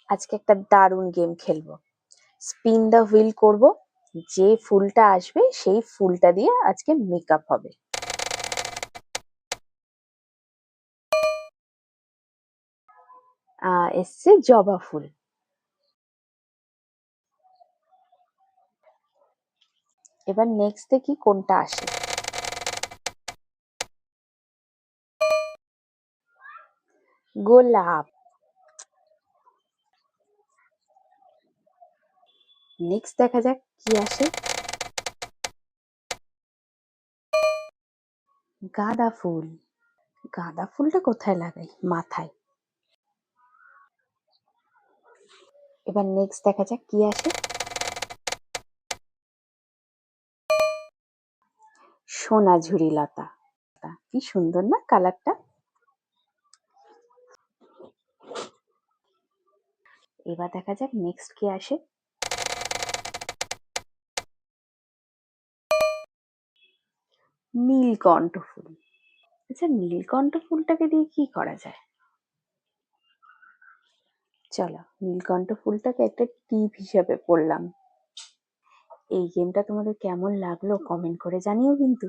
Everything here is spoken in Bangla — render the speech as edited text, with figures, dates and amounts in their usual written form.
আজকে একটা দারুণ গেম খেলবো। স্পিন দ্য হুইল করব, যে ফুলটা আসবে সেই ফুলটা দিয়ে আজকে মেকআপ হবে। এসছে জবা ফুল। এবার নেক্সট দেখি কোনটা আসে। গোলাপ। নেক্সট দেখা যাক কি আসে। গাঁদা ফুল। গাঁদা ফুলটা কোথায় লাগাই? মাথায়। এবার নেক্সট দেখা যাক কি আসে। সোনাঝুরি লতা। কি সুন্দর না কালারটা? এবার দেখা যাক নেক্সট কি আসে। নীলকণ্ঠ ফুল। আচ্ছা, নীলকণ্ঠ ফুলটাকে দিয়ে কি করা যায়? চলো, নীলকণ্ঠ ফুলটাকে একটা টিপ হিসেবে পড়লাম। এই গেমটা তোমাদের কেমন লাগলো কমেন্ট করে জানিও কিন্তু।